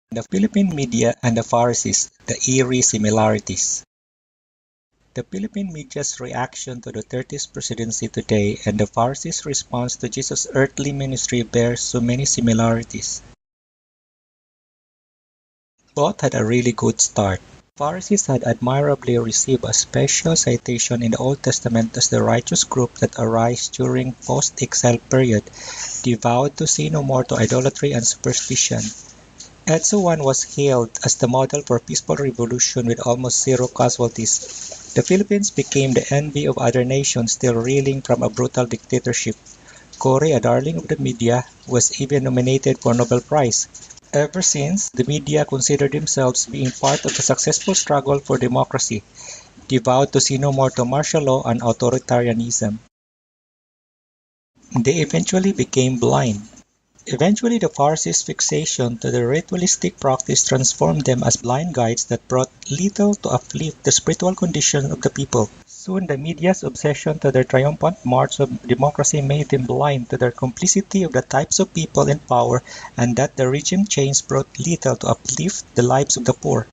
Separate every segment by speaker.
Speaker 1: The Philippine media and the Pharisees, the eerie similarities. The Philippine media's reaction to Duterte's presidency today and the Pharisees' response to Jesus' earthly ministry bear so many similarities. Both had a really good start. Pharisees had admirably received a special citation in the Old Testament as the righteous group that arose during post-exile period, devout to say no more to idolatry and superstition. Etso I was hailed as the model for peaceful revolution with almost zero casualties. The Philippines became the envy of other nations still reeling from a brutal dictatorship. Cory, a darling of the media, was even nominated for Nobel Prize. Ever since, the media considered themselves being part of the successful struggle for democracy, devout to say no more to martial law and authoritarianism. They eventually became blind. Eventually, the Pharisees' fixation to the ritualistic practice transformed them as blind guides that brought little to uplift the spiritual condition of the people. Soon, the media's obsession to their triumphant march of democracy made them blind to their complicity of the types of people in power and that the regime change brought little to uplift the lives of the poor.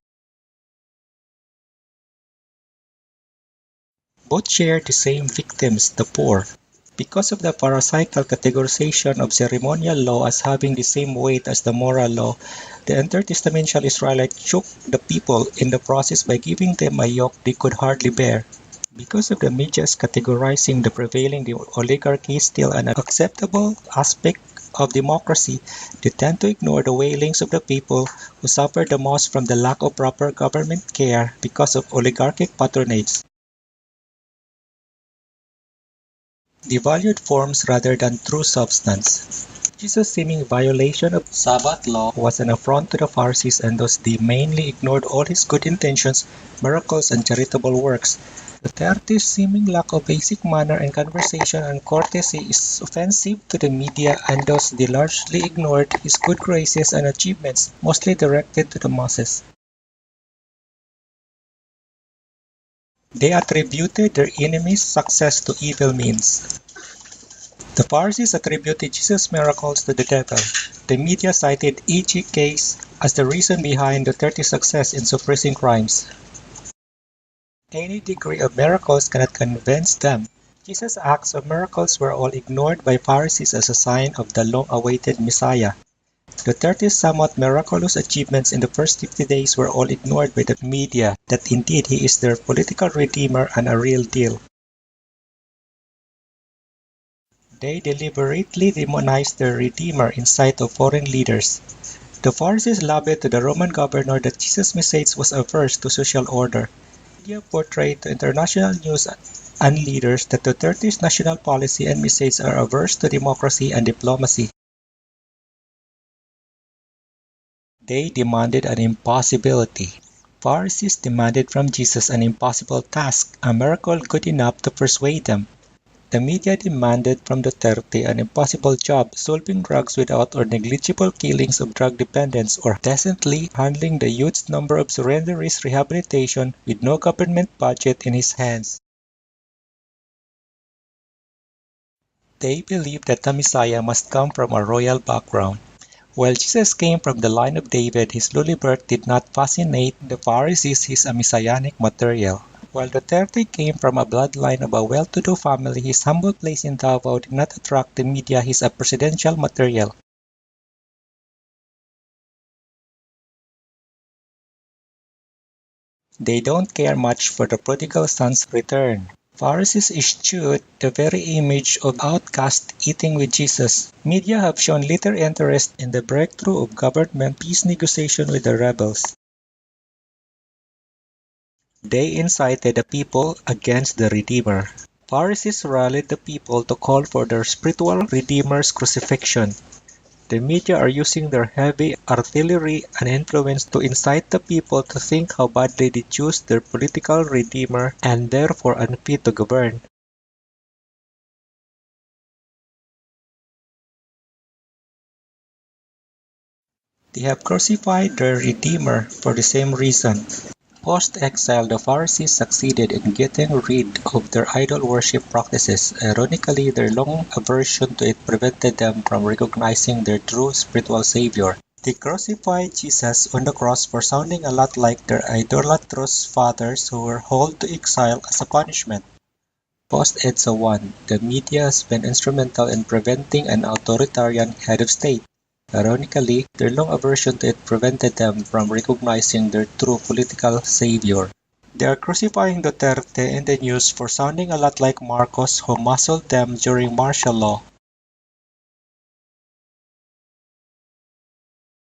Speaker 1: Both share the same victims, the poor. Because of the pharisaical categorization of ceremonial law as having the same weight as the moral law, the intertestamental Israelites shook the people in the process by giving them a yoke they could hardly bear. Because of the media's categorizing the prevailing oligarchy still an acceptable aspect of democracy, they tend to ignore the wailings of the people who suffer the most from the lack of proper government care because of oligarchic patronage. Devalued forms rather than true substance. Jesus' seeming violation of Sabbath law was an affront to the Pharisees and thus they mainly ignored all his good intentions, miracles, and charitable works. Duterte's seeming lack of basic manner and conversation and courtesy is offensive to the media and thus they largely ignored his good graces and achievements, mostly directed to the masses. They attributed their enemies' success to evil means. The Pharisees attributed Jesus' miracles to the devil. The media cited E.G. case as the reason behind Duterte's success in suppressing crimes. Any degree of miracles cannot convince them. Jesus' acts of miracles were all ignored by Pharisees as a sign of the long-awaited Messiah. Duterte's somewhat miraculous achievements in the first 50 days were all ignored by the media, that indeed he is their political redeemer and a real deal. They deliberately demonized their redeemer in sight of foreign leaders. The Pharisees lobbied to the Roman governor that Jesus' message was averse to social order. The media portrayed to international news and leaders that Duterte's national policy and message are averse to democracy and diplomacy. They demanded an impossibility. Pharisees demanded from Jesus an impossible task, a miracle good enough to persuade them. The media demanded from Duterte an impossible job, solving drugs without or negligible killings of drug dependents or decently handling the huge number of surrenderies rehabilitation with no government budget in his hands. They believed that the Messiah must come from a royal background. While Jesus came from the line of David, his lowly birth did not fascinate the Pharisees his messianic material. While Duterte came from a bloodline of a well-to-do family, his humble place in Davao did not attract the media his presidential material. They don't care much for the prodigal son's return. Pharisees eschewed the very image of outcasts eating with Jesus. Media have shown little interest in the breakthrough of government peace negotiation with the rebels. They incited the people against the Redeemer. Pharisees rallied the people to call for their spiritual Redeemer's crucifixion. The media are using their heavy artillery and influence to incite the people to think how badly they choose their political redeemer and therefore unfit to govern. They have crucified their redeemer for the same reason. Post-exile, the Pharisees succeeded in getting rid of their idol worship practices. Ironically, their long aversion to it prevented them from recognizing their true spiritual savior. They crucified Jesus on the cross for sounding a lot like their idolatrous fathers who were hauled to exile as a punishment. Post-EDSA 1, the media has been instrumental in preventing an authoritarian head of state. Ironically, their long aversion to it prevented them from recognizing their true political savior. They are crucifying Duterte in the news for sounding a lot like Marcos who muscled them during martial law.